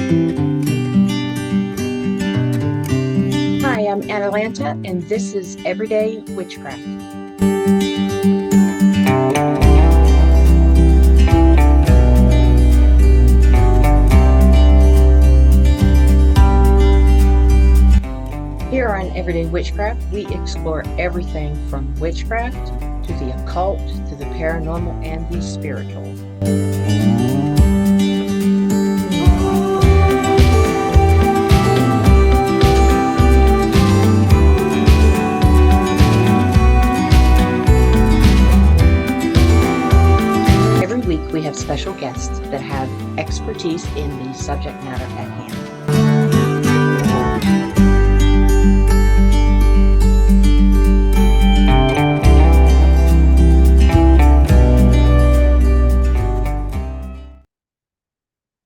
Hi, I'm Atalanta, and this is Everyday Witchcraft. Here on Everyday Witchcraft, we explore everything from witchcraft to the occult to the paranormal and the spiritual. Every week, we have special guests that have expertise in the subject matter at hand.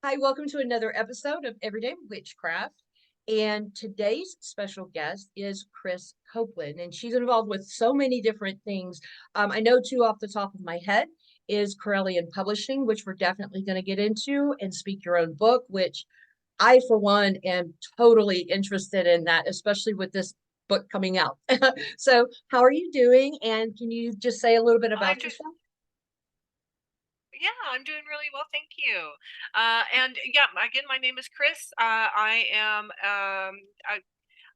Hi, welcome to another episode of Everyday Witchcraft. And today's special guest is Krys Copeland, and she's involved with so many different things. I know two off the top of my head is Corellian Publishing, which we're definitely going to get into, and Speak Your Own Book, which I, for one, am totally interested in that, especially with this book coming out. So, how are you doing? And can you just say a little bit I'm about just yourself? Yeah, I'm doing really well, thank you. And yeah, again, my name is Krys. I am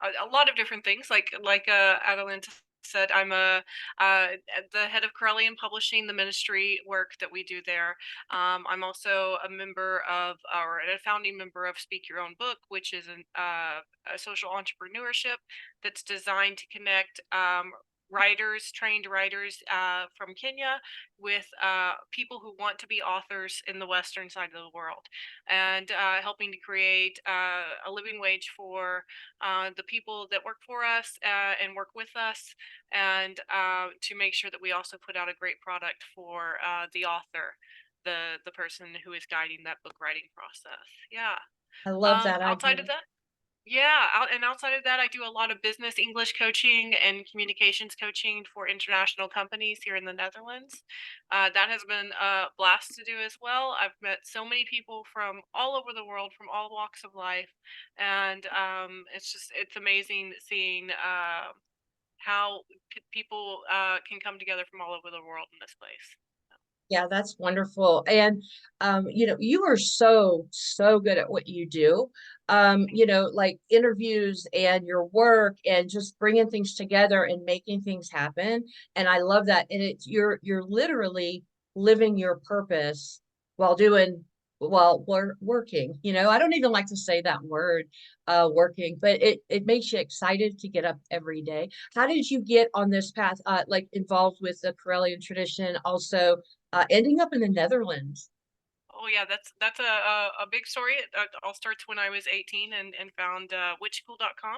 a lot of different things. Like Adeline said, I'm the head of Corellian Publishing, the ministry work that we do there. I'm also a member of, or a founding member of Speak Your Own Book, which is a social entrepreneurship that's designed to connect trained writers from Kenya with people who want to be authors in the Western side of the world, and helping to create a living wage for the people that work for us and work with us, and to make sure that we also put out a great product for the author, the person who is guiding that book writing process. Yeah. I love that Outside idea. of that, yeah, outside of that, I do a lot of business English coaching and communications coaching for international companies here in the Netherlands. That has been a blast to do as well. I've met so many people from all over the world, from all walks of life, and it's amazing seeing how people can come together from all over the world in this place. Yeah, that's wonderful. And you are so good at what you do. Like interviews and your work and just bringing things together and making things happen. And I love that. And you're literally living your purpose while doing while working. I don't even like to say that word, working, but it makes you excited to get up every day. How did you get on this path, like involved with the Corellian tradition, also ending up in the Netherlands? Oh yeah, that's a big story. It all starts when I was 18 and found witchschool.com.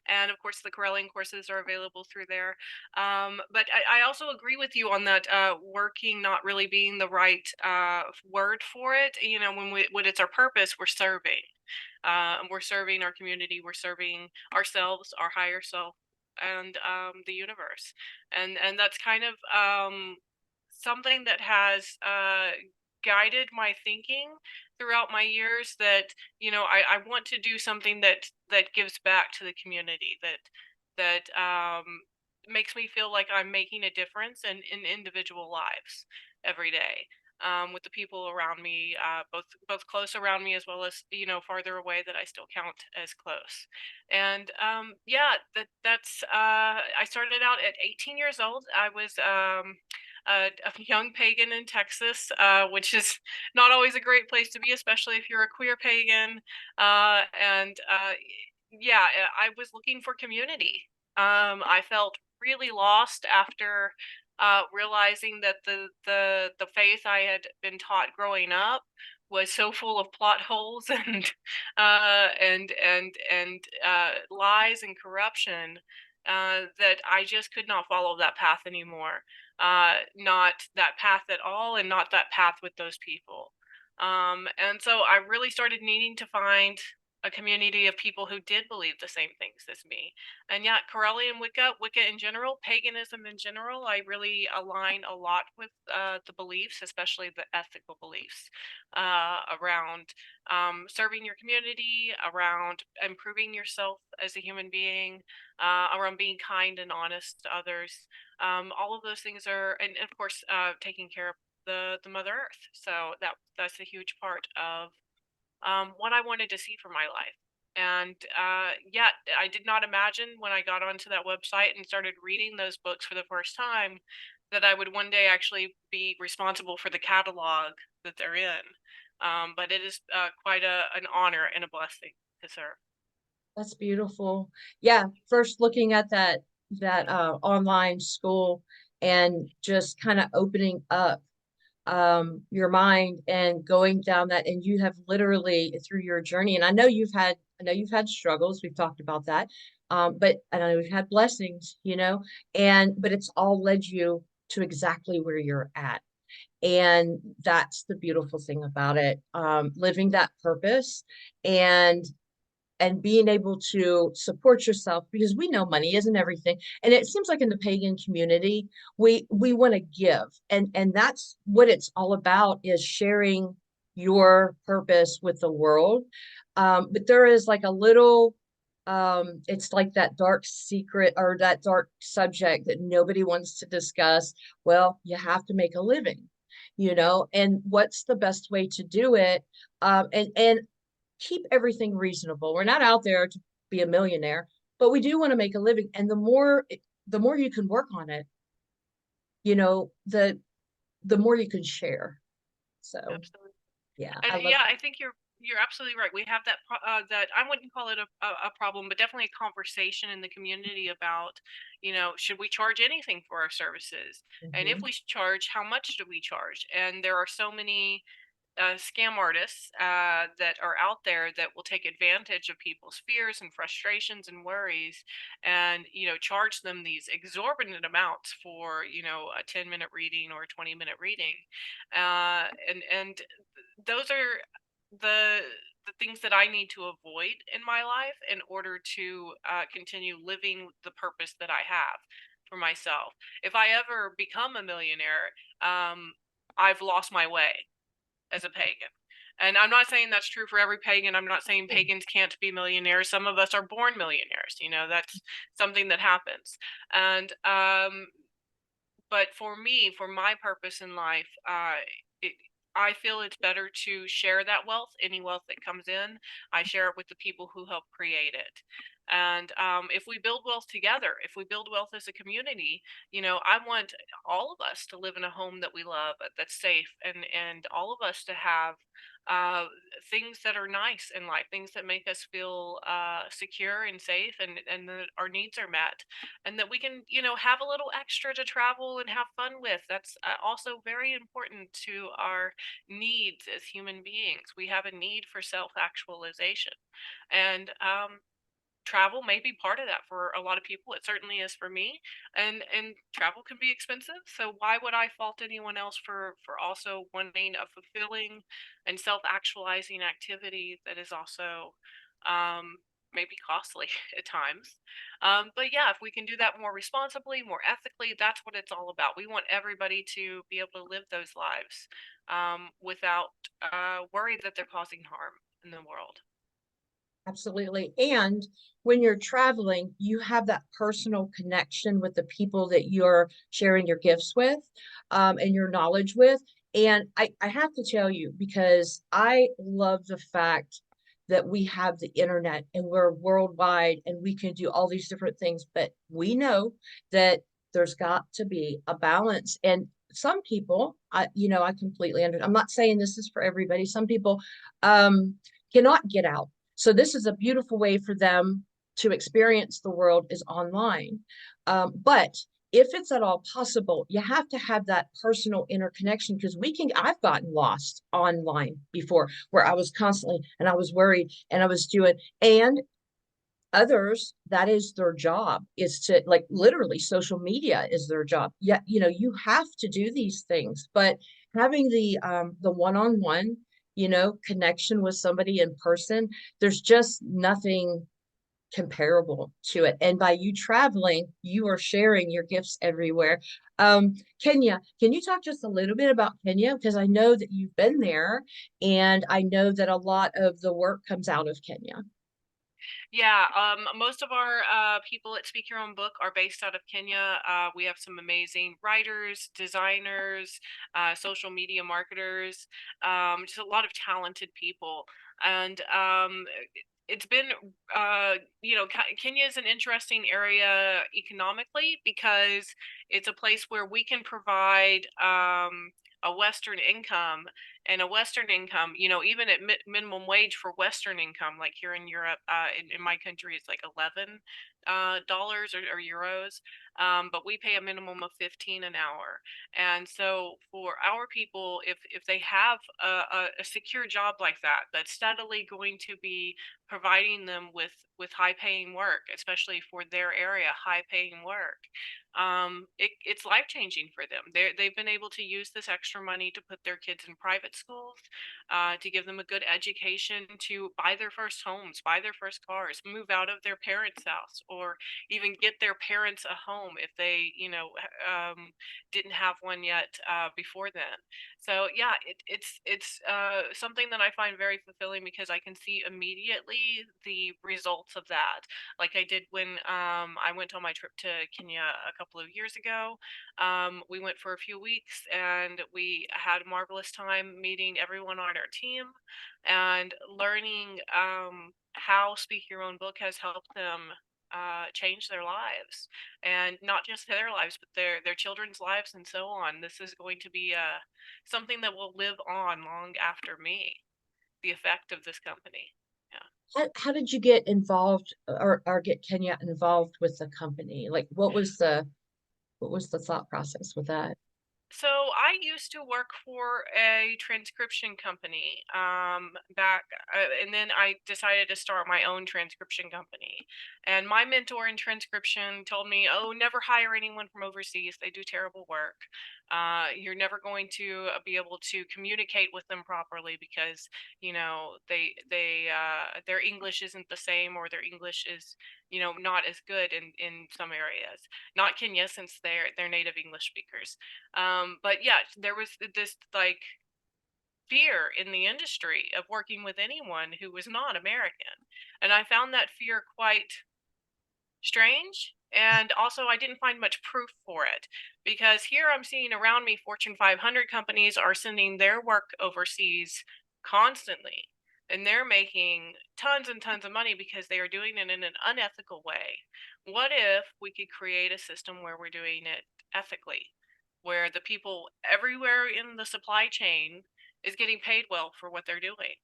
And of course, the Corellian courses are available through there. But I also agree with you on that, working not really being the right word for it. You know, when it's our purpose, we're serving. We're serving our community. We're serving ourselves, our higher self, and the universe. And that's kind of something that has guided my thinking throughout my years, that I want to do something that gives back to the community, that makes me feel like I'm making a difference in individual lives every day, with the people around me, both close around me as well as farther away that I still count as close. And yeah, that's I started out at 18 years old. I was a young pagan in Texas, which is not always a great place to be, especially if you're a queer pagan. And Yeah, I was looking for community. I felt really lost after realizing that the faith I had been taught growing up was so full of plot holes and lies and corruption, that I just could not follow that path anymore. Not that path at all, and not that path with those people. And so I really started needing to find a community of people who did believe the same things as me. And yeah, Corellian Wicca in general, paganism in general, I really align a lot with the beliefs, especially the ethical beliefs around serving your community, around improving yourself as a human being, around being kind and honest to others. All of those things are, and of course, taking care of the Mother Earth. So that's a huge part of what I wanted to see for my life. And yeah, I did not imagine when I got onto that website and started reading those books for the first time that I would one day actually be responsible for the catalog that they're in. But it is quite an honor and a blessing to serve. That's beautiful. Yeah, first looking at that online school and just kind of opening up your mind and going down that, and you have literally through your journey, and I know you've had struggles, we've talked about that, but I know you've had blessings, and but it's all led you to exactly where you're at. And that's the beautiful thing about it, living that purpose and being able to support yourself, because we know money isn't everything, and it seems like in the pagan community we want to give, and that's what it's all about, is sharing your purpose with the world. But there is like a little, it's like that dark secret or that dark subject that nobody wants to discuss. Well, you have to make a living, and what's the best way to do it, and keep everything reasonable. We're not out there to be a millionaire, but we do want to make a living. And the more you can work on it, the more you can share. So Absolutely. yeah, And I love yeah, I think you're absolutely right. We have that I wouldn't call it a problem, but definitely a conversation in the community about, should we charge anything for our services? that. And if we charge, how much do we charge? And there are so many scam artists that are out there that will take advantage of people's fears and frustrations and worries, and charge them these exorbitant amounts for a 10-minute reading or a 20-minute reading, and those are the the things that I need to avoid in my life in order to continue living the purpose that I have for myself. If I ever become a millionaire, I've lost my way as a pagan. And I'm not saying that's true for every pagan. I'm not saying pagans can't be millionaires. Some of us are born millionaires. That's something that happens. And but for me, for my purpose in life, it, I feel it's better to share that wealth, any wealth that comes in. I share it with the people who help create it. And if we build wealth together, if we build wealth as a community, I want all of us to live in a home that we love, that's safe, and all of us to have uh, things that are nice in life, things that make us feel secure and safe, and that our needs are met, and that we can have a little extra to travel and have fun with. That's also very important to our needs as human beings. We have a need for self actualization, and travel may be part of that for a lot of people. It certainly is for me, and travel can be expensive, so why would I fault anyone else for also wanting a fulfilling and self-actualizing activity that is also um maybe costly at times. But yeah, if we can do that more responsibly, more ethically, that's what it's all about. We want everybody to be able to live those lives without worry that they're causing harm in the world. Absolutely. And when you're traveling, you have that personal connection with the people that you're sharing your gifts with, and your knowledge with. And I have to tell you, because I love the fact that we have the internet and we're worldwide and we can do all these different things, but we know that there's got to be a balance. And some people, I completely understand. I'm not saying this is for everybody. Some people cannot get out, so this is a beautiful way for them to experience the world, is online. But if it's at all possible, you have to have that personal interconnection, because I've gotten lost online before, where I was constantly, and I was worried, and I was doing, and others, that is their job, is to, like, literally social media is their job. Yeah, you have to do these things, but having the one-on-one connection with somebody in person. There's just nothing comparable to it. And by you traveling, you are sharing your gifts everywhere. Kenya, can you talk just a little bit about Kenya? Because I know that you've been there, and I know that a lot of the work comes out of Kenya. Yeah, most of our people at Speak Your Own Book are based out of Kenya. We have some amazing writers, designers, social media marketers, just a lot of talented people. And it's been, Kenya is an interesting area economically because it's a place where we can provide a Western income and a Western income, even at minimum wage for Western income, like here in Europe, in my country, it's like $11 or euros, but we pay a minimum of 15 an hour. And so for our people, if they have a secure job like that, that's steadily going to be providing them with high paying work, especially for their area, high paying work, it's life changing for them. They've been able to use this extra money to put their kids in private schools, to give them a good education, to buy their first homes, buy their first cars, move out of their parents' house, or even get their parents a home if they, didn't have one yet before then. So yeah, it's something that I find very fulfilling because I can see immediately the results of that. Like I did when I went on my trip to Kenya a couple of years ago. We went for a few weeks and we had a marvelous time meeting everyone on our team and learning how Speak Your Own Book has helped them change their lives, and not just their lives, but their children's lives and so on. This is going to be something that will live on long after me. The effect of this company. Yeah. How did you get involved, or get Kenya involved with the company? Like, what was the thought process with that? So I used to work for a transcription company back, and then I decided to start my own transcription company. And my mentor in transcription told me, "Oh, never hire anyone from overseas. They do terrible work. You're never going to be able to communicate with them properly because their English isn't the same, or their English is not as good in some areas. Not Kenya, since they're native English speakers." But yeah, there was this like fear in the industry of working with anyone who was not American. And I found that fear quite strange. And also, I didn't find much proof for it because here I'm seeing around me Fortune 500 companies are sending their work overseas constantly. And they're making tons and tons of money because they are doing it in an unethical way. What if we could create a system where we're doing it ethically, where the people everywhere in the supply chain is getting paid well for what they're doing?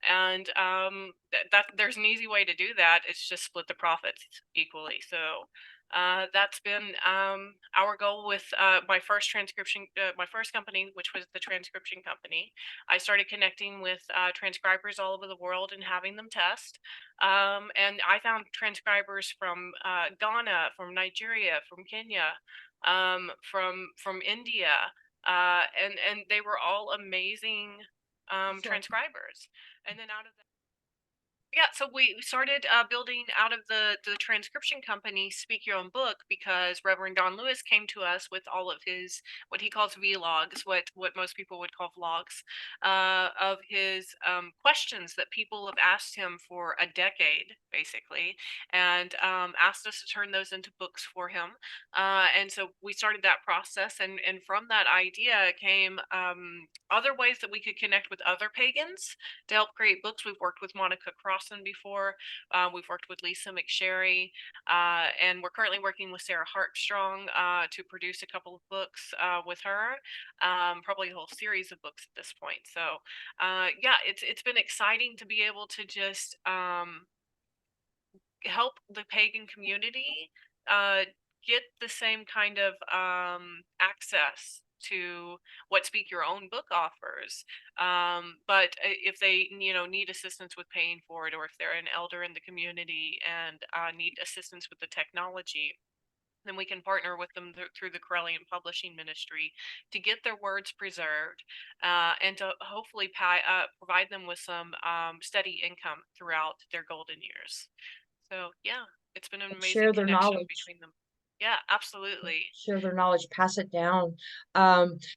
And that there's an easy way to do that. It's just split the profits equally. So that's been our goal with my first company, which was the transcription company. I started connecting with transcribers all over the world and having them test. And I found transcribers from Ghana, from Nigeria, from Kenya, from India, and they were all amazing Sure. transcribers. And then out of that, yeah, so we started building out of the transcription company Speak Your Own Book because Reverend Don Lewis came to us with all of his what he calls vlogs, what most people would call vlogs, of his questions that people have asked him for a decade, basically, and asked us to turn those into books for him. And so we started that process, and from that idea came other ways that we could connect with other pagans to help create books. We've worked with Monica Crossan before. We've worked with Lisa McSherry, and we're currently working with Sarah Hartstrong to produce a couple of books with her, probably a whole series of books at this point. So, yeah, it's been exciting to be able to just help the pagan community uh, get the same kind of access to what Speak Your Own Book offers. But if they, need assistance with paying for it, or if they're an elder in the community and need assistance with the technology, then we can partner with them through the Corellian Publishing Ministry to get their words preserved, and to hopefully provide them with some steady income throughout their golden years. So yeah, it's been an amazing Share their connection knowledge. between them. Yeah, absolutely. Share their knowledge, pass it down.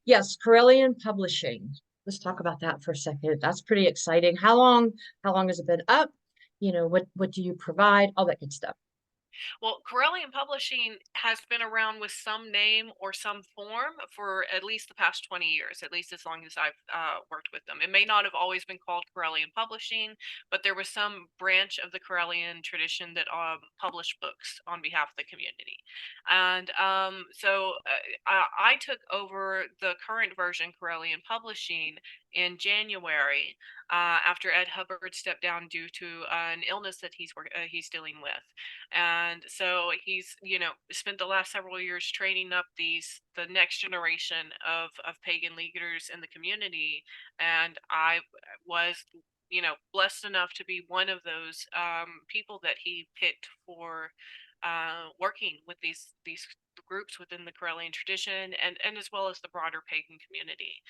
Yes, Corellian Publishing. Let's talk about that for a second. That's pretty exciting. How long has it been up? What do you provide? All that good stuff. Well, Corellian Publishing has been around with some name or some form for at least the past 20 years, at least as long as I've worked with them. It may not have always been called Corellian Publishing, but there was some branch of the Corellian tradition that published books on behalf of the community. And I took over the current version, Corellian Publishing, in January after Ed Hubbard stepped down due to an illness that he's dealing with. And so he's spent the last several years training up the next generation of pagan leaders in the community, and I was blessed enough to be one of those people that he picked for working with these groups within the Corellian tradition, and as well as the broader pagan community.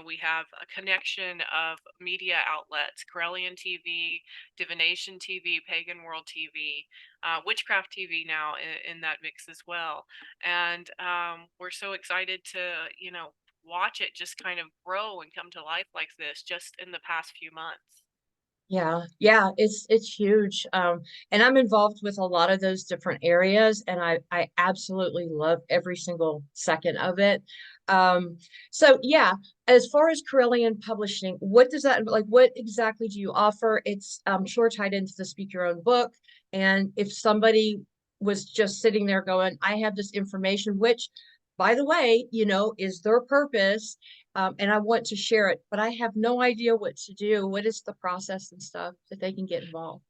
We have a connection of media outlets: Corellian TV, Divination TV, Pagan World TV, Witchcraft TV now in that mix as well. And we're so excited to watch it just kind of grow and come to life like this just in the past few months. Yeah, it's huge. And I'm involved with a lot of those different areas, and I absolutely love every single second of it. So yeah, as far as Corellian Publishing, what does that like? What exactly do you offer? It's sure tied into the Speak Your Own book. And if somebody was just sitting there going, I have this information, which by the way, is their purpose, and I want to share it, but I have no idea what to do. What is the process and stuff that they can get involved?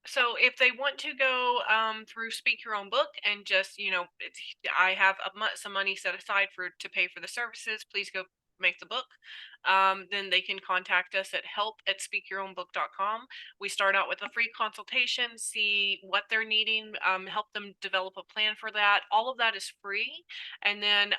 So if they want to go through Speak Your Own Book and just, I have some money set aside to pay for the services, please go make the book. Then they can contact us at help@speakyourownbook.com. We start out with a free consultation, see what they're needing, help them develop a plan for that. All of that is free. And then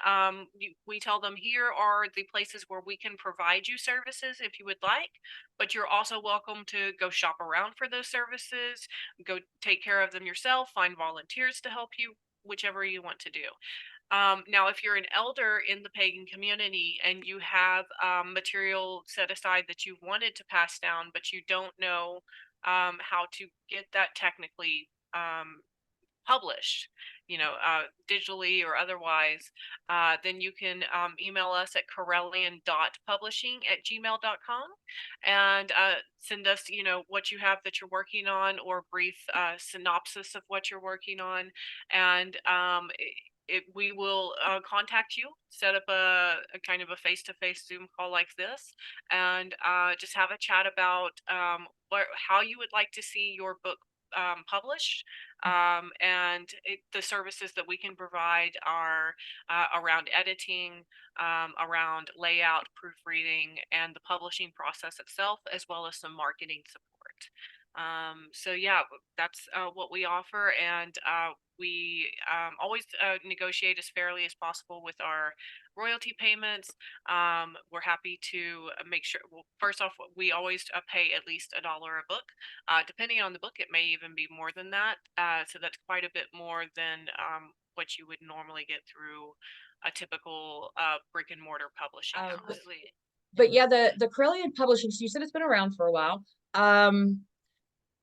we tell them, here are the places where we can provide you services if you would like, but you're also welcome to go shop around for those services, go take care of them yourself, find volunteers to help you, whichever you want to do. Now, if you're an elder in the pagan community and you have material set aside that you wanted to pass down, but you don't know how to get that technically published, digitally or otherwise, then you can email us at corellian.publishing@gmail.com and send us, what you have that you're working on, or brief synopsis of what you're working on. And we will contact you, set up a kind of a face-to-face Zoom call like this, and just have a chat about how you would like to see your book published. The services that we can provide are around editing, around layout, proofreading, and the publishing process itself, as well as some marketing support. So yeah, that's what we offer, and we always negotiate as fairly as possible with our royalty payments. We're happy to make sure, well, first off, we always pay at least $1 a book. Depending on the book, it may even be more than that. So that's quite a bit more than what you would normally get through a typical brick and mortar publishing Um, house. but yeah, the Corellian Publishing, so you said it's been around for a while.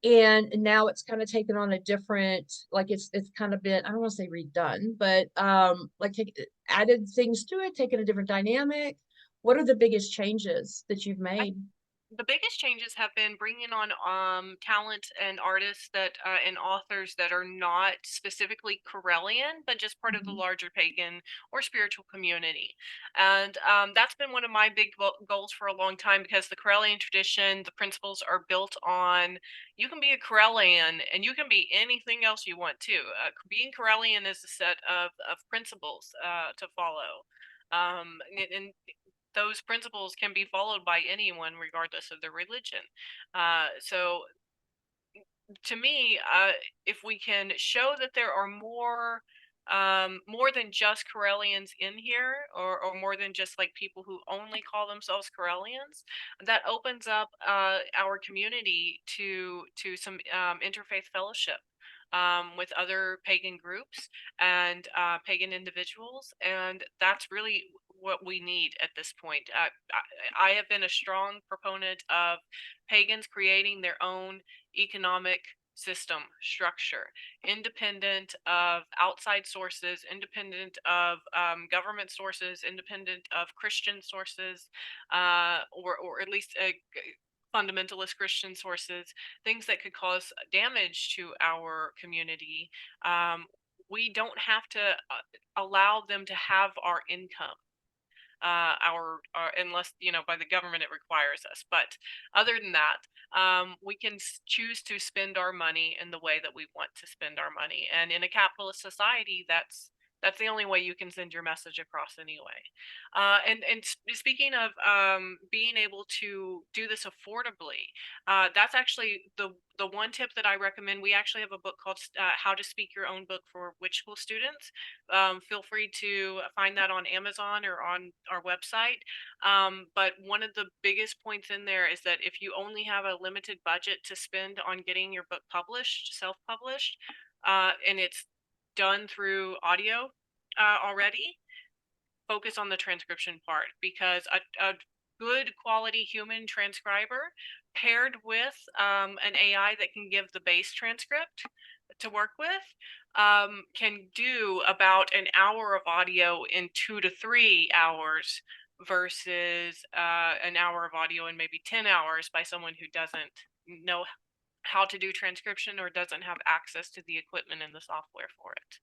And now it's kind of taken on a different, like it's kind of been, I don't want to say redone, but like added things to it, taken a different dynamic. What are the biggest changes that you've made? The biggest changes have been bringing on talent and artists and authors that are not specifically Corellian, but just part of the Mhm. larger pagan or spiritual community. And that's been one of my big goals for a long time, because the Corellian tradition, the principles are built on, you can be a Corellian and you can be anything else you want to. Being Corellian is a set of principles to follow. And those principles can be followed by anyone regardless of their religion. So to me, if we can show that there are more more than just Corellians in here, or more than just like people who only call themselves Corellians, that opens up our community to some interfaith fellowship with other pagan groups and pagan individuals, and that's really what we need at this point. I have been a strong proponent of pagans creating their own economic system structure, independent of outside sources, independent of government sources, independent of Christian sources, or at least fundamentalist Christian sources, things that could cause damage to our community. We don't have to allow them to have our income, our unless, you know, by the government it requires us. But other than that, we can choose to spend our money in the way that we want to spend our money, and in a capitalist society, that's the only way you can send your message across anyway. And speaking of being able to do this affordably, that's actually the one tip that I recommend. We actually have a book called How to Speak Your Own Book for Witch School Students. Feel free to find that on Amazon or on our website. But one of the biggest points in there is that if you only have a limited budget to spend on getting your book published, self-published, and it's done through audio already, focus on the transcription part, because a good quality human transcriber paired with an AI that can give the base transcript to work with can do about an hour of audio in 2 to 3 hours versus an hour of audio in maybe 10 hours by someone who doesn't know how to do transcription or doesn't have access to the equipment and the software for it.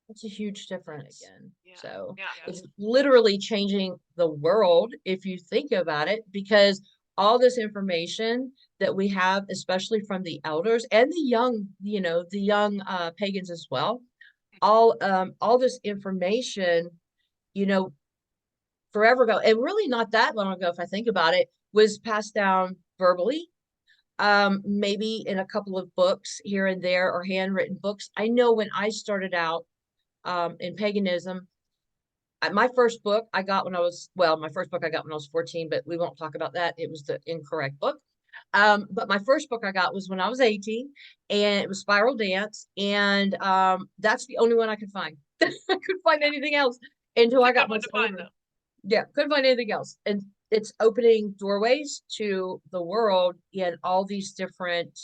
It's a huge difference again. Yeah. So Yeah. it's literally changing the world if you think about it, because all this information that we have, especially from the elders and the young, you know, the young pagans as well, all this information, you know, forever ago, and really not that long ago, if I think about it, was passed down verbally, maybe in a couple of books here and there, or handwritten books. I know when I started out in paganism, my first book I got when I was, well, my first book I got when I was 14, but we won't talk about that. It was the incorrect book. But my first book I got was when I was 18, and it was Spiral Dance. And that's the only one I could find. I couldn't find anything else until I got much older. Yeah, couldn't find anything else. And it's opening doorways to the world in all these different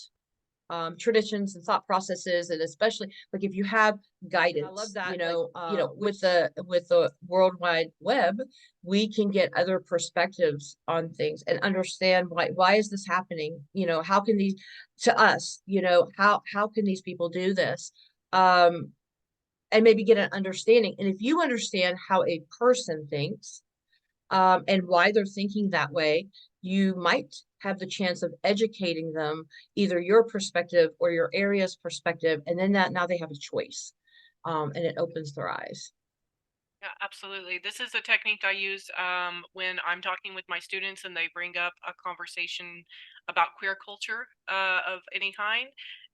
traditions and thought processes, and especially like if you have guidance. I love that. With the World Wide Web, we can get other perspectives on things and understand why is this happening. How can these, to us, how can these people do this, and maybe get an understanding. And if you understand how a person thinks, and why they're thinking that way, you might have the chance of educating them, either your perspective or your area's perspective, and then now they have a choice, and it opens their eyes. Yeah, absolutely. This is a technique I use when I'm talking with my students and they bring up a conversation about queer culture of any kind.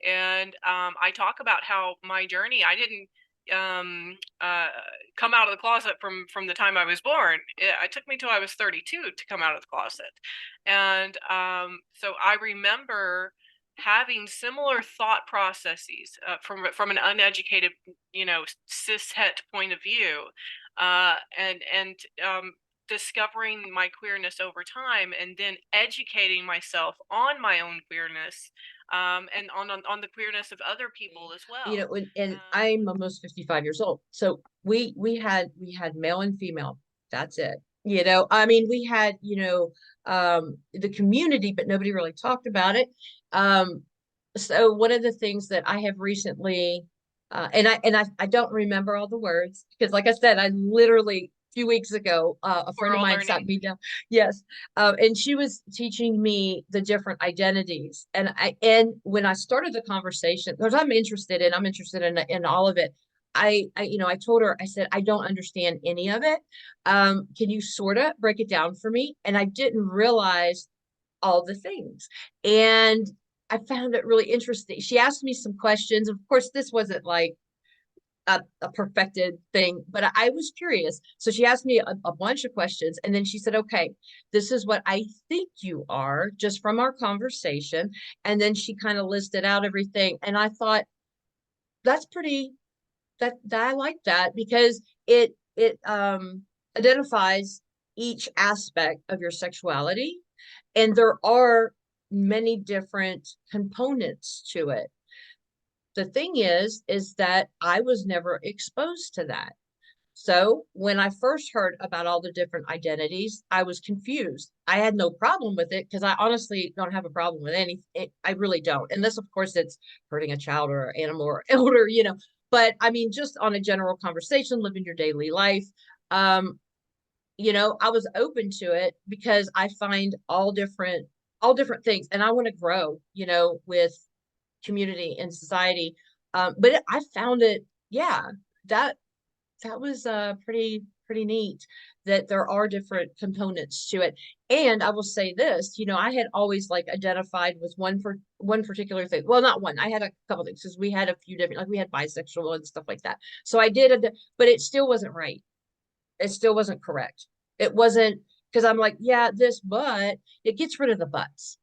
And I talk about how my journey, I didn't come out of the closet from the time I was born. It took me till I was 32 to come out of the closet. And so I remember having similar thought processes from an uneducated, cishet point of view, and discovering my queerness over time, and then educating myself on my own queerness, and on the queerness of other people as well. And I'm almost 55 years old, so we had male and female. That's it. I mean, we had the community, but nobody really talked about it. So one of the things that I have recently, and I don't remember all the words, because like I said, I literally a few weeks ago, a friend of mine sat me down. Yes. And she was teaching me the different identities. And when I started the conversation, because I'm interested in all of it. I told her, I said, I don't understand any of it. Can you sort of break it down for me? And I didn't realize all the things. And I found it really interesting. She asked me some questions. Of course, this wasn't like a perfected thing, but I was curious. So she asked me a bunch of questions, and then she said, okay, this is what I think you are just from our conversation. And then she kind of listed out everything. And I thought, that's pretty, that I like that because it identifies each aspect of your sexuality. And there are many different components to it. The thing is that I was never exposed to that. So when I first heard about all the different identities, I was confused. I had no problem with it because I honestly don't have a problem with anything. I really don't. Unless, of course, it's hurting a child or an animal or elder, you know. But I mean, just on a general conversation, living your daily life, um, I was open to it because I find all different things, and I want to grow, with community and society. But I found it, yeah, that that was pretty neat that there are different components to it. And I will say this, I had always like identified with one particular thing. Well, not one. I had a couple things because we had a few different, like we had bisexual and stuff like that. So I did, but it still wasn't right. It still wasn't correct. It wasn't because I'm like, yeah, this, but it gets rid of the buts.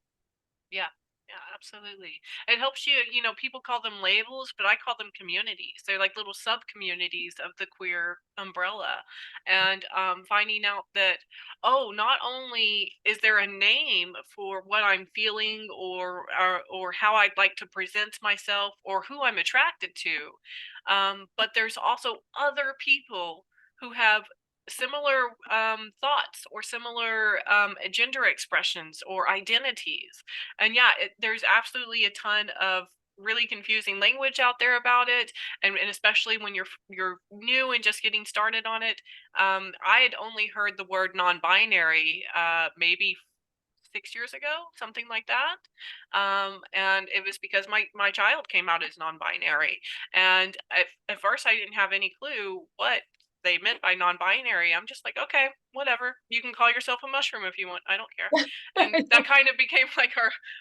Yeah. Yeah, absolutely. It helps you, people call them labels, but I call them communities. They're like little sub communities of the queer umbrella. And finding out that, oh, not only is there a name for what I'm feeling or how I'd like to present myself or who I'm attracted to, but there's also other people who have similar thoughts or similar gender expressions or identities. And yeah, there's absolutely a ton of really confusing language out there about it, and especially when you're new and just getting started on it. I had only heard the word non-binary maybe 6 years ago, something like that. And it was because my child came out as non-binary, and at first I didn't have any clue what they meant by non-binary. I'm just like, okay, whatever. You can call yourself a mushroom if you want. I don't care. And that kind of became like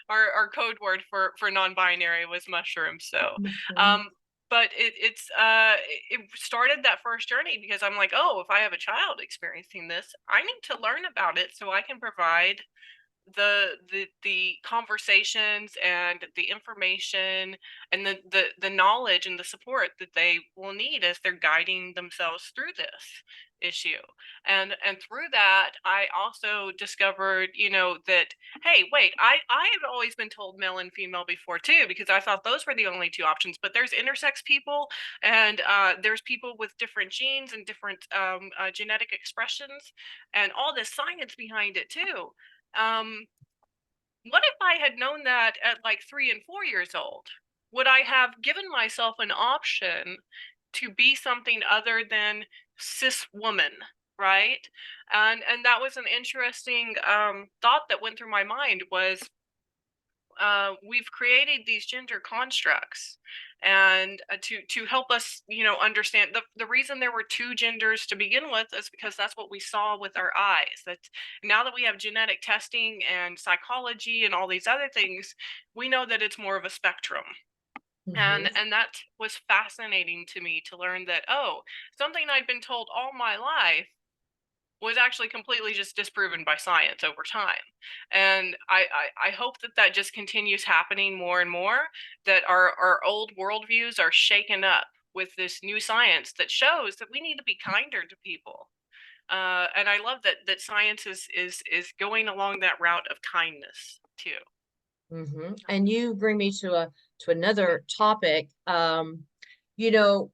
our code word for non-binary was mushroom. So, Mushroom. um, but it started that first journey because I'm like, oh, if I have a child experiencing this, I need to learn about it so I can provide the conversations and the information and the knowledge and the support that they will need as they're guiding themselves through this issue. And through that I also discovered, that, hey, wait, I have always been told male and female before too, because I thought those were the only two options, but there's intersex people, and there's people with different genes and different genetic expressions and all this science behind it too. um, what if I had known that at like 3 and 4 years old? Would I have given myself an option to be something other than cis woman? Right. And that was an interesting thought that went through my mind was, we've created these gender constructs, and to help us, understand the reason there were two genders to begin with is because that's what we saw with our eyes. That now that we have genetic testing and psychology and all these other things, we know that it's more of a spectrum. Mhm. And that was fascinating to me to learn that, oh, something I'd been told all my life was actually completely just disproven by science over time. And I hope that that just continues happening more and more, that our old worldviews are shaken up with this new science that shows that we need to be kinder to people. And I love that science is going along that route of kindness too. And you bring me to another topic. You know,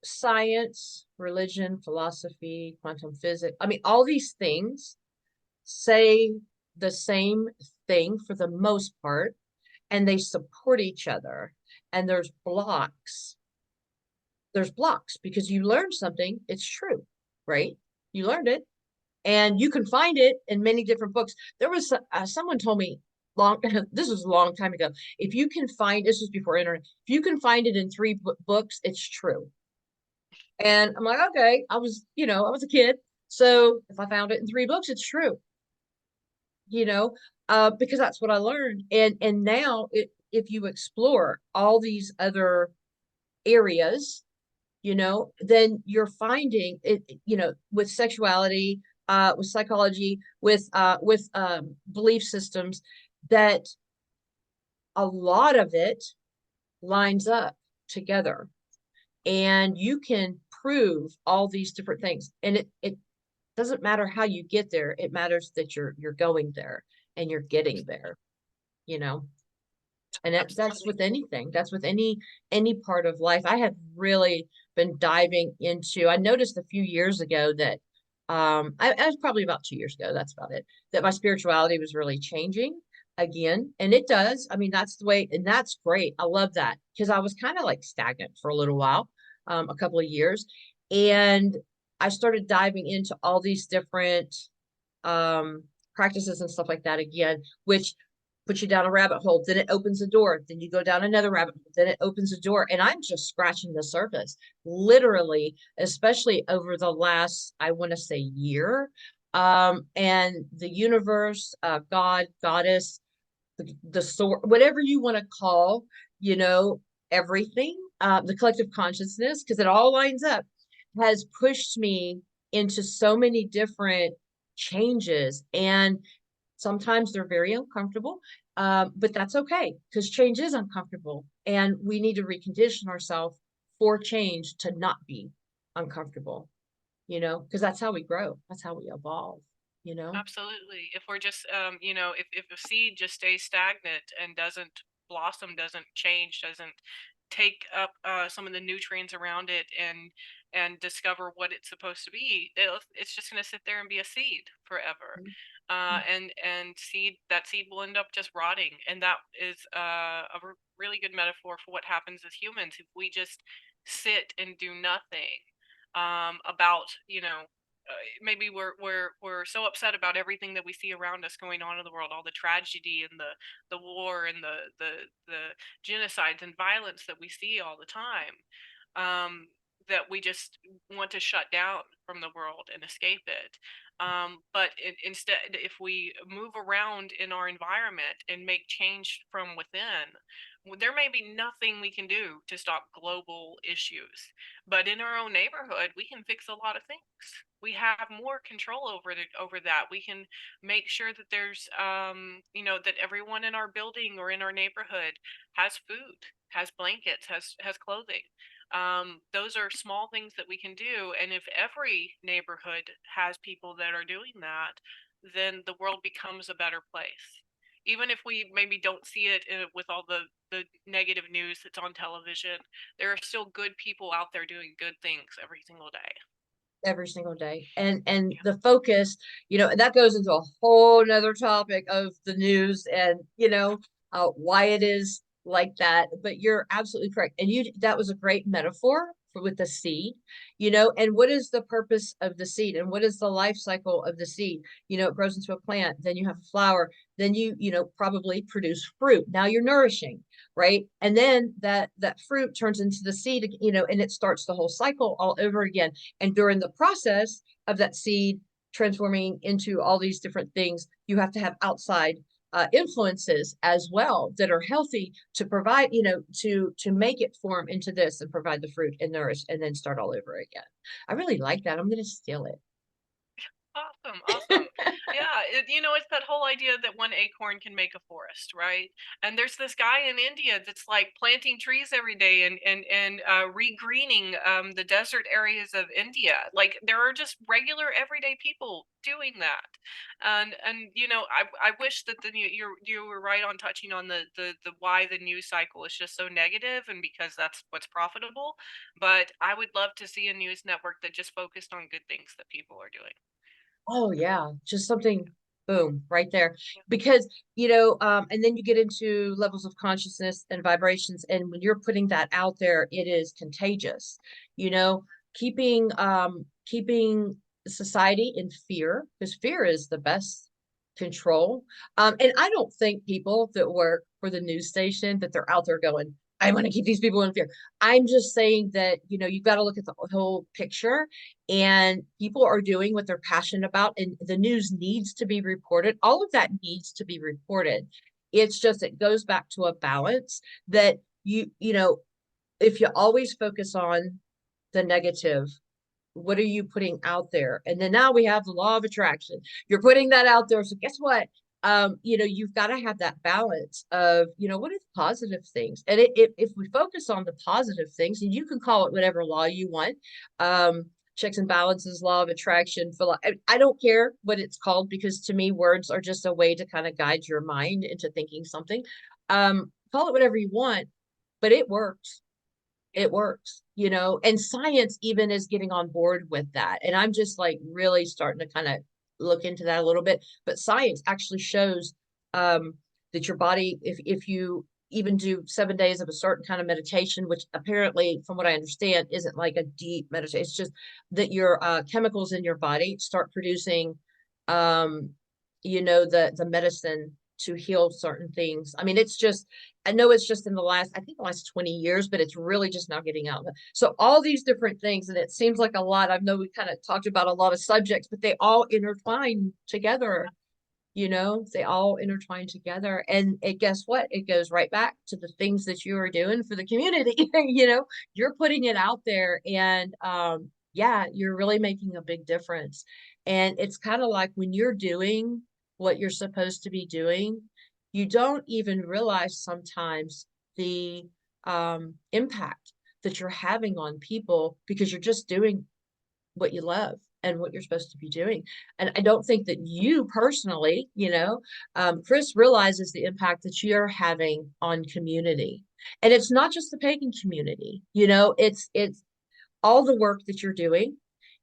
science, religion, philosophy, quantum physics. I mean, all these things say the same thing for the most part, and they support each other. And there's blocks because you learn something, it's true, right? You learned it, and you can find it in many different books. There was someone told me long this was a long time ago. If you can find, this was before internet, if you can find it in three books, it's true. And I'm like, okay, I was a kid, so if I found it in three books, it's true. You know, because that's what I learned. And now, if you explore all these other areas, then you're finding it, with sexuality, with psychology, with belief systems, that a lot of it lines up together, and you can prove all these different things. And it doesn't matter how you get there. It matters that you're going there and you're getting there, you know. And that's Absolutely. with anything. That's with any part of life. I have really been diving into, I noticed a few years ago that I was probably about 2 years ago, that's about it, that my spirituality was really changing again. And it does. I mean, that's the way, and that's great. I love that, because I was kind of like stagnant for a little while, a couple of years. And I started diving into all these different practices and stuff like that again, which puts you down a rabbit hole. Then it opens a door. Then you go down another rabbit hole. Then it opens a door. And I'm just scratching the surface, literally, especially over the last, I want to say, year. And the universe, God, goddess, the source, whatever you want to call, you know, everything, the collective consciousness, because it all lines up, has pushed me into so many different changes. And sometimes they're very uncomfortable, but that's okay, because change is uncomfortable. And we need to recondition ourselves for change to not be uncomfortable, because that's how we grow. That's how we evolve. Absolutely. If we're just, if a seed just stays stagnant and doesn't blossom, doesn't change, doesn't take up some of the nutrients around it and discover what it's supposed to be, it's just going to sit there and be a seed forever. And that seed will end up just rotting. And that is really good metaphor for what happens as humans if we just sit and do nothing about, maybe we're so upset about everything that we see around us going on in the world, all the tragedy and the war and the genocides and violence that we see all the time, that we just want to shut down from the world and escape it. But instead, if we move around in our environment and make change from within, there may be nothing we can do to stop global issues, but in our own neighborhood, we can fix a lot of things. We have more control over that. We can make sure that there's, that everyone in our building or in our neighborhood has food, has blankets, has clothing. Those are small things that we can do. And if every neighborhood has people that are doing that, then the world becomes a better place. Even if we maybe don't see it with all the negative news that's on television, there are still good people out there doing good things every single day. Every single day. And the focus, and that goes into a whole nother topic of the news, and why it is like that. But you're absolutely correct. And that was a great metaphor with the seed, and what is the purpose of the seed, and what is the life cycle of the seed? It grows into a plant, then you have a flower, then you probably produce fruit. Now you're nourishing, right? And then that fruit turns into the seed, and it starts the whole cycle all over again. And during the process of that seed transforming into all these different things, you have to have outside influences as well that are healthy to provide, to make it form into this and provide the fruit and nourish, and then start all over again. I really like that. I'm going to steal it. Awesome, awesome. Yeah, it's that whole idea that one acorn can make a forest, right? And there's this guy in India that's like planting trees every day and regreening the desert areas of India. Like there are just regular everyday people doing that. And I wish that you were right on touching on the why the news cycle is just so negative, and because that's what's profitable. But I would love to see a news network that just focused on good things that people are doing. Oh yeah, just something, boom, right there. Because, and then you get into levels of consciousness and vibrations, and when you're putting that out there, it is contagious. You know, keeping society in fear, because fear is the best control. And I don't think people that work for the news station that they're out there going, I want to keep these people in fear. I'm just saying that, you've got to look at the whole picture, and people are doing what they're passionate about, and the news needs to be reported. All of that needs to be reported. It's just, it goes back to a balance that if you always focus on the negative? What are you putting out there? And then now we have the law of attraction. You're putting that out there. So guess what? You've got to have that balance of, what are the positive things? And if we focus on the positive things, and you can call it whatever law you want, checks and balances, law of attraction, I don't care what it's called, because to me, words are just a way to kind of guide your mind into thinking something. Call it whatever you want, but it works. Yeah. It works, and science even is getting on board with that. And I'm just like really starting to kind of look into that a little bit. But science actually shows that your body, if you even do 7 days of a certain kind of meditation, which apparently, from what I understand, isn't like a deep meditation, it's just that your chemicals in your body start producing, the medicine to heal certain things. I mean, I know it's just in I think the last 20 years, but it's really just now getting out. So all these different things, and it seems like a lot. I know we kind of talked about a lot of subjects, but they all intertwine together, they all intertwine together. And guess what? It goes right back to the things that you are doing for the community. You're putting it out there, and yeah, you're really making a big difference. And it's kind of like when you're doing what you're supposed to be doing, you don't even realize sometimes the impact that you're having on people, because you're just doing what you love and what you're supposed to be doing. And I don't think that you personally, Krys realizes the impact that you're having on community. And it's not just the pagan community, it's all the work that you're doing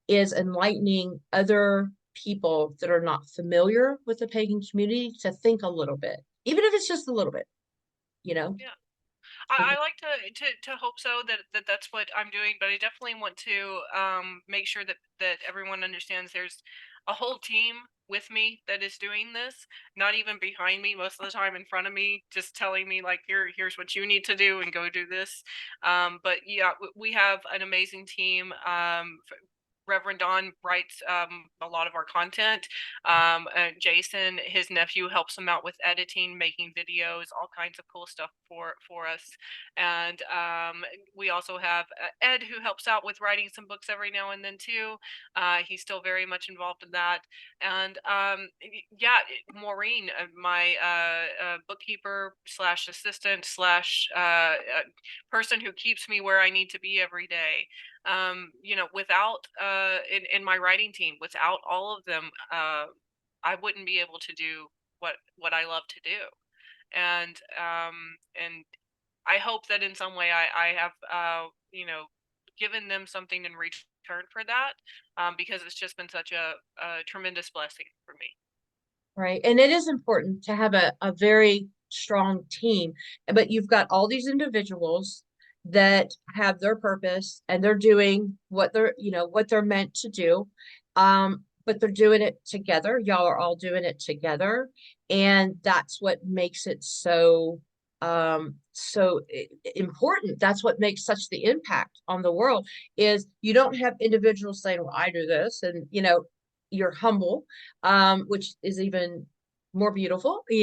is enlightening other people that are not familiar with the pagan community to think a little bit, even if it's just a little bit, you know. Yeah. I like to hope so that's what I'm doing, but I definitely want to make sure that everyone understands there's a whole team with me that is doing this, not even behind me most of the time, in front of me, just telling me like, here's what you need to do and go do this. But yeah, we have an amazing team. Reverend Don writes a lot of our content. Jason, his nephew, helps him out with editing, making videos, all kinds of cool stuff for us. And we also have Ed, who helps out with writing some books every now and then too. He's still very much involved in that. And yeah, Maureen, my bookkeeper slash assistant slash person who keeps me where I need to be every day. Without in my writing team, without all of them, I wouldn't be able to do what I love to do. And I hope that in some way I have given them something in return for that, because it's just been such a tremendous blessing for me. Right. And it is important to have a very strong team, but you've got all these individuals that have their purpose, and they're doing what they're meant to do. But they're doing it together. Y'all are all doing it together. And that's what makes it important. That's what makes such the impact on the world, is you don't have individuals saying, well, I do this, and you're humble, which is even more beautiful, but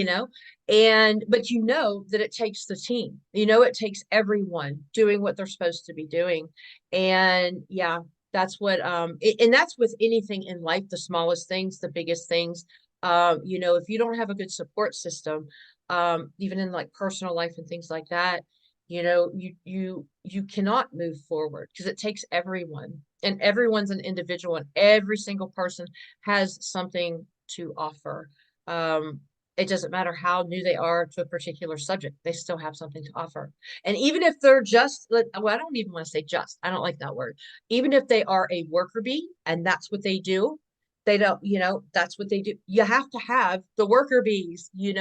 that it takes the team, it takes everyone doing what they're supposed to be doing. And yeah, that's what, and that's with anything in life, the smallest things, the biggest things. If you don't have a good support system, even in like personal life and things like that, you cannot move forward, because it takes everyone, and everyone's an individual, and every single person has something to offer. It doesn't matter how new they are to a particular subject, they still have something to offer. And even if they're just, well, I don't even want to say just, I don't like that word. Even if they are a worker bee and that's what they do, they don't, that's what they do. You have to have the worker bees, Yeah.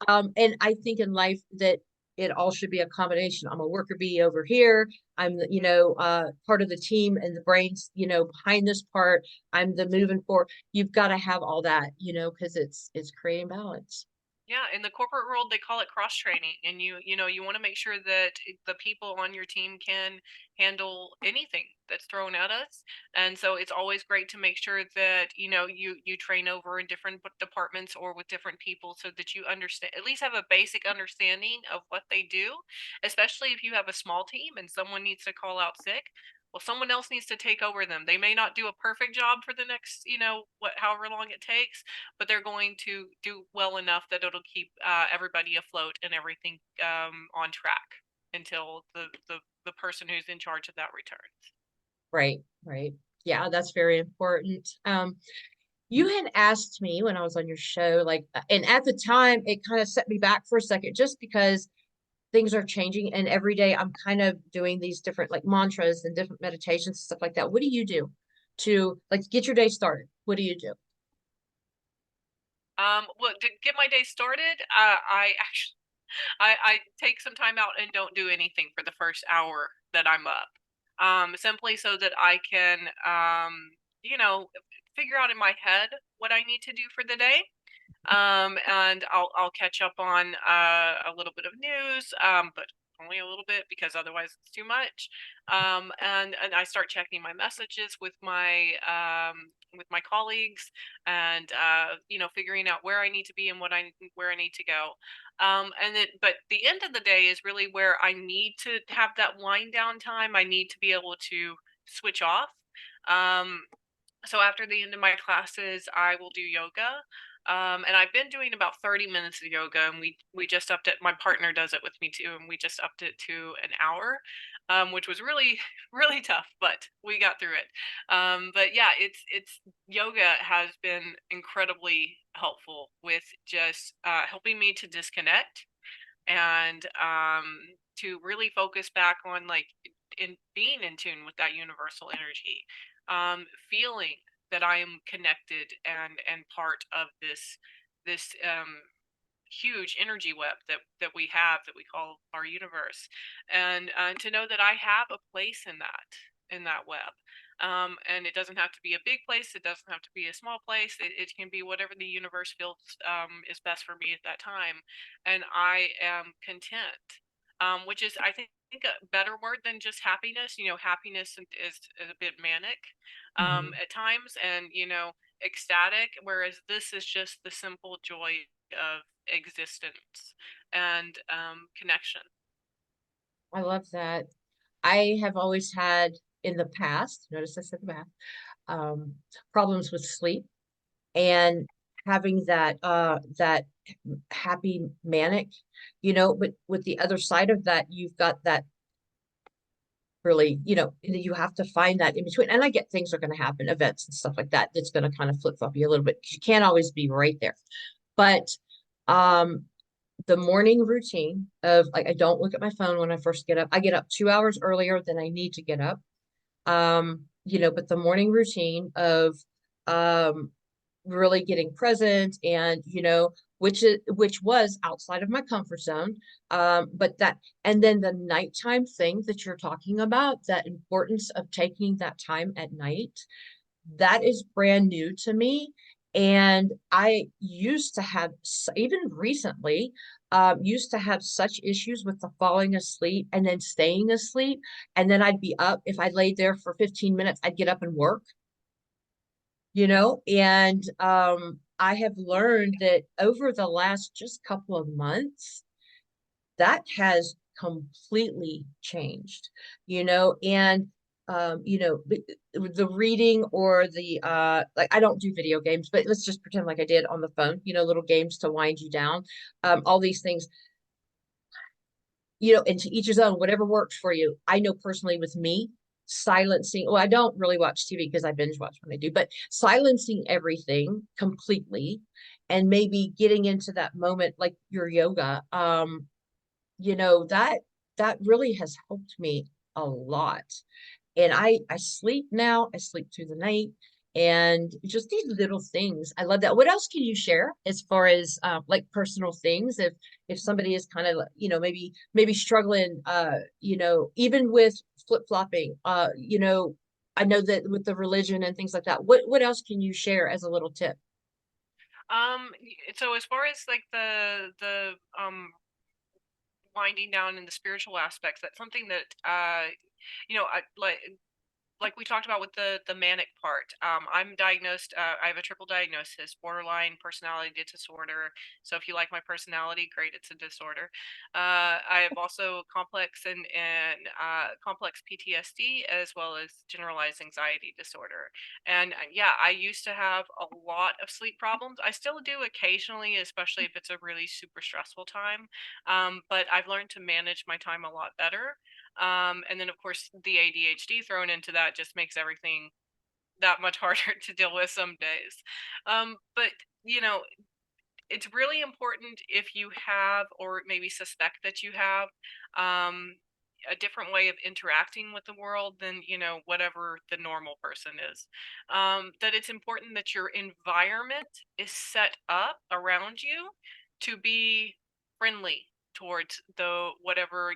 and I think in life that it all should be a combination. I'm a worker bee over here. I'm the, part of the team and the brains, behind this part. I'm the moving forward. You've got to have all that, because it's creating balance. Yeah, in the corporate world, they call it cross training, and you want to make sure that the people on your team can handle anything that's thrown at us. And so it's always great to make sure that you train over in different departments or with different people, so that you understand, at least have a basic understanding of what they do, especially if you have a small team and someone needs to call out sick. Well, someone else needs to take over them. They may not do a perfect job for the next, however long it takes, but they're going to do well enough that it'll keep everybody afloat and everything on track until the person who's in charge of that returns. Right, right. Yeah, that's very important. You had asked me when I was on your show, like, and at the time it kind of set me back for a second just because things are changing and every day I'm kind of doing these different like mantras and different meditations and stuff like that. What do you do to like get your day started? What do you do? Well, to get my day started, I actually I take some time out and don't do anything for the first hour that I'm up. Simply so that I can, you know, figure out in my head what I need to do for the day. And I'll catch up on a little bit of news, but only a little bit because otherwise it's too much. And I start checking my messages with my colleagues, and figuring out where I need to be and where I need to go. And then, but the end of the day is really where I need to have that wind down time. I need to be able to switch off. Um, so after the end of my classes, I will do yoga. And I've been doing about 30 minutes of yoga, and we just upped it. My partner does it with me too, and we just upped it to an hour, which was really really tough, but we got through it. But yeah, it's yoga has been incredibly helpful with just helping me to disconnect and to really focus back on like in being in tune with that universal energy, feeling that I am connected and part of this huge energy web that we have that we call our universe, and to know that I have a place in that web. And it doesn't have to be a big place. It doesn't have to be a small place. It can be whatever the universe feels is best for me at that time, and I am content, which is I think a better word than just happiness. Happiness is a bit manic Mhm. at times, and ecstatic, whereas this is just the simple joy of existence and connection. I love that. I have always had in the past, notice I said the past, um, problems with sleep and having that happy manic, but with the other side of that, you've got that really, you have to find that in between. And I get things are going to happen, events and stuff like that, that's going to kind of flip flop you a little bit. You can't always be right there. But um the morning routine of like I don't look at my phone when I first get up. I get up 2 hours earlier than I need to get up. But the morning routine of um really getting present and which was outside of my comfort zone. But that and then the nighttime thing that you're talking about, that importance of taking that time at night, that is brand new to me. And I used to have, even recently, used to have such issues with the falling asleep and then staying asleep. And then I'd be up. If I laid there for 15 minutes, I'd get up and work, and I have learned that over the last just couple of months, that has completely changed, and the reading or the like I don't do video games, but let's just pretend like I did on the phone, little games to wind you down, all these things, and to each his own, whatever works for you. I know personally with me, silencing, well, I don't really watch TV because I binge watch when I do, but silencing everything completely and maybe getting into that moment like your yoga, that really has helped me a lot. And I sleep now, I sleep through the night, and just these little things. I love that. What else can you share as far as like personal things, if somebody is kind of, maybe struggling, even with flip-flopping, I know that with the religion and things like that. What else can you share as a little tip? So as far as like the winding down in the spiritual aspects, that's something that I like. like we talked about with the manic part, I'm diagnosed. I have a triple diagnosis: borderline personality disorder. So if you like my personality, great, it's a disorder. I have also complex PTSD, as well as generalized anxiety disorder. And yeah, I used to have a lot of sleep problems. I still do occasionally, especially if it's a really super stressful time. But I've learned to manage my time a lot better. And then, of course, the ADHD thrown into that just makes everything that much harder to deal with some days. But, you know, it's really important, if you have, or maybe suspect that you have, um, a different way of interacting with the world than, whatever the normal person is. That it's important that your environment is set up around you to be friendly towards whatever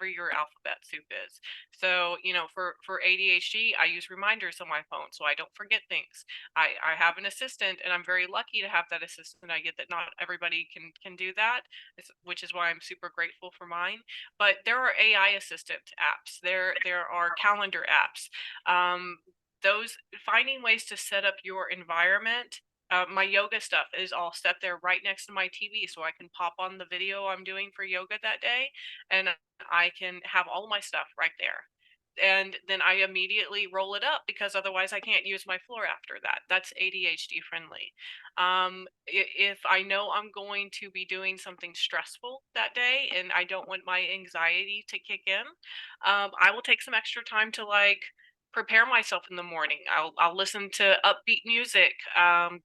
your alphabet soup is. So, for ADHD, I use reminders on my phone so I don't forget things. I have an assistant, and I'm very lucky to have that assistant. I get that not everybody can do that, which is why I'm super grateful for mine. But there are AI assistant apps. There are calendar apps. Those Finding ways to set up your environment. My yoga stuff is all set there right next to my TV, so I can pop on the video I'm doing for yoga that day, and I can have all of my stuff right there, and then I immediately roll it up, because otherwise I can't use my floor after that. That's ADHD friendly. If I know I'm going to be doing something stressful that day and I don't want my anxiety to kick in, I will take some extra time to, like, prepare myself in the morning. I'll listen to upbeat music,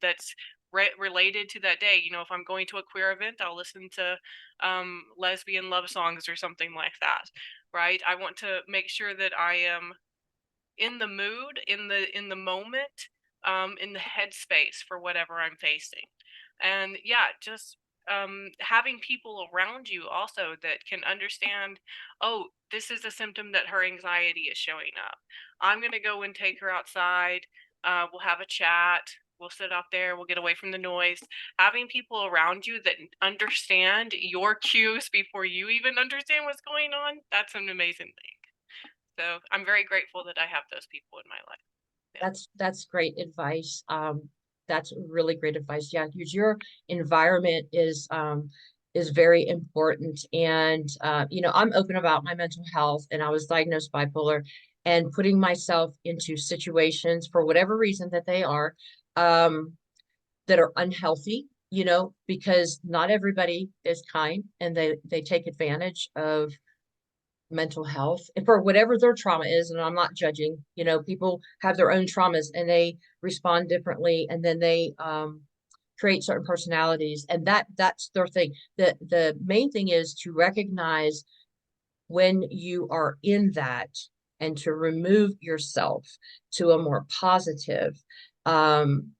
that's related to that day. If I'm going to a queer event, I'll listen to lesbian love songs or something like that, right? I want to make sure that I am in the mood, in the moment, in the headspace for whatever I'm facing. And yeah, just having people around you also that can understand, oh, this is a symptom that her anxiety is showing up. I'm going to go and take her outside. We'll have a chat. We'll sit out there. We'll get away from the noise. Having people around you that understand your cues before you even understand what's going on, that's an amazing thing. So I'm very grateful that I have those people in my life. Yeah. That's great advice. That's really great advice. Yeah, use your environment is very important. And I'm open about my mental health, and I was diagnosed bipolar, and putting myself into situations for whatever reason that they are, um, that are unhealthy, because not everybody is kind, and they take advantage of mental health and for whatever their trauma is. And I'm not judging, people have their own traumas and they respond differently, and then they create certain personalities, and that's their thing. The main thing is to recognize when you are in that, and to remove yourself to a more positive, um,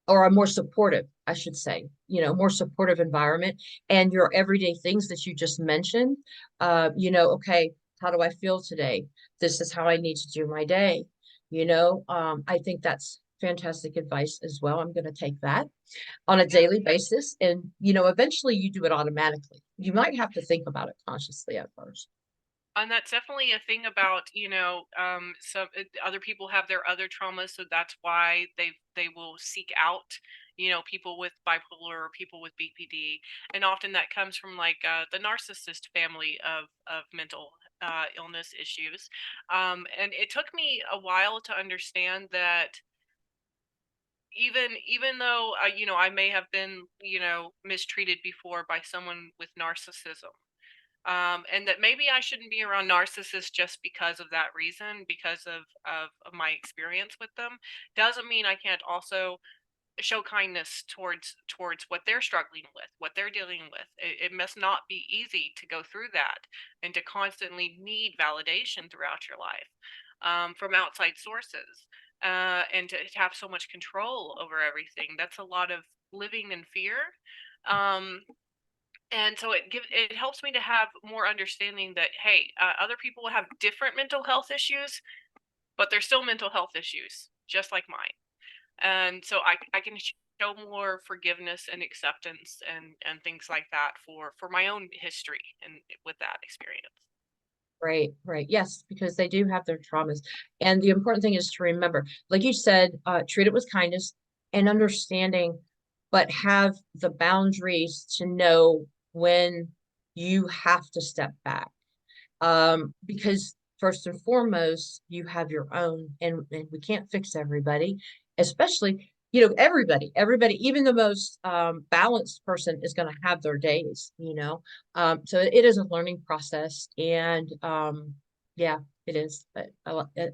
or a more supportive, I should say, more supportive environment. And your everyday things that you just mentioned, okay, how do I feel today? This is how I need to do my day. I think that's fantastic advice as well. I'm going to take that on a Yeah. daily basis. And, eventually you do it automatically. You might have to think about it consciously at first. And that's definitely a thing about, some other people have their other traumas, so that's why they will seek out, people with bipolar or people with BPD, and often that comes from, like, the narcissist family of mental illness issues. And it took me a while to understand that, even though, I may have been, mistreated before by someone with narcissism, and that maybe I shouldn't be around narcissists just because of that reason, because of my experience with them, doesn't mean I can't also show kindness towards what they're struggling with, what they're dealing with. It must not be easy to go through that, and to constantly need validation throughout your life, from outside sources, and to have so much control over everything. That's a lot of living in fear. Um, and so it helps me to have more understanding that, hey, other people have different mental health issues, but they're still mental health issues just like mine. And so I can show more forgiveness and acceptance, and things like that for my own history and with that experience. Right, right. Yes, because they do have their traumas. And the important thing is to remember, like you said, treat it with kindness and understanding, but have the boundaries to know when you have to step back. Because first and foremost, you have your own, and we can't fix everybody, especially, everybody, even the most balanced person is going to have their days. So it is a learning process, and yeah, it is. But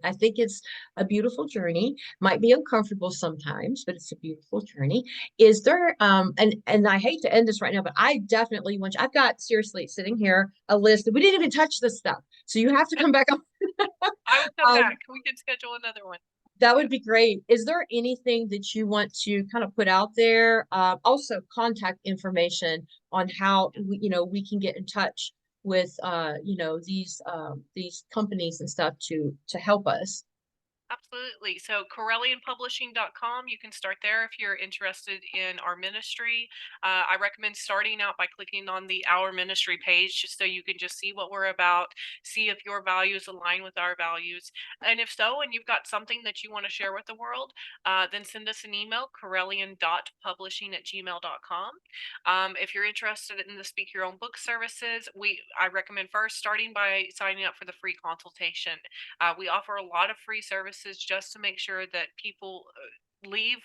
I think it's a beautiful journey. Might be uncomfortable sometimes, but it's a beautiful journey. Is there and I hate to end this right now, but I definitely want you, I've got seriously sitting here a list that we didn't even touch this stuff. So you have to come back up. I will come Um, back. We can schedule another one. that Yeah. would be great. Is there anything that you want to kind of put out there? Also contact information on how we can get in touch with these companies and stuff to help us. Absolutely. So CorellianPublishing.com, you can start there if you're interested in our ministry. I recommend starting out by clicking on the Our Ministry page just so you can just see what we're about, see if your values align with our values. And if so, and you've got something that you want to share with the world, then send us an email, corellian.publishing@gmail.com. If you're interested in the Speak Your Own Book services, I recommend first starting by signing up for the free consultation. We offer a lot of free services just to make sure that people leave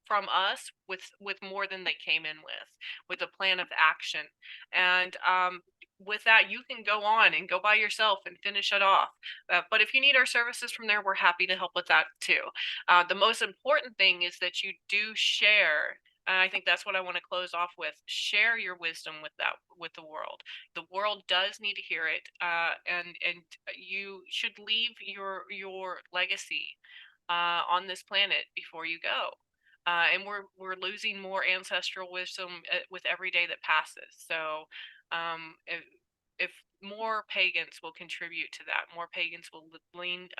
from us with more than they came in with a plan of action. And with that, you can go on and go by yourself and finish it off. But if you need our services from there, we're happy to help with that too. The most important thing is that you do share. And I think that's what I want to close off with. Share your wisdom with the world. The world does need to hear it, and you should leave your legacy on this planet before you go. And we're losing more ancestral wisdom with every day that passes. So if more pagans will contribute to that, more pagans will lend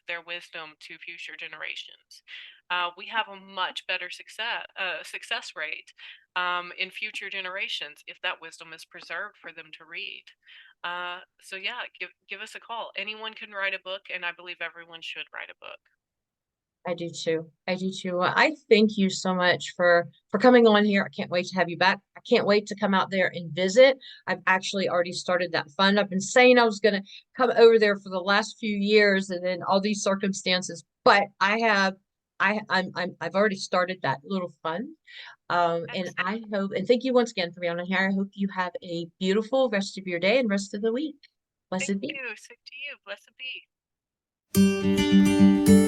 their wisdom to future generations. We have a much better success rate in future generations if that wisdom is preserved for them to read. So yeah, give us a call. Anyone can write a book, and I believe everyone should write a book. I do too. I do too. Well, I thank you so much for coming on here. I can't wait to have you back. I can't wait to come out there and visit. I've actually already started that fund. I've been saying I was going to come over there for the last few years, and then all these circumstances, but I've already started that little fund. And Excellent. I hope, and thank you once again for being on here. I hope you have a beautiful rest of your day and rest of the week. Thank Blessed be. you. Same to you. Blessed be.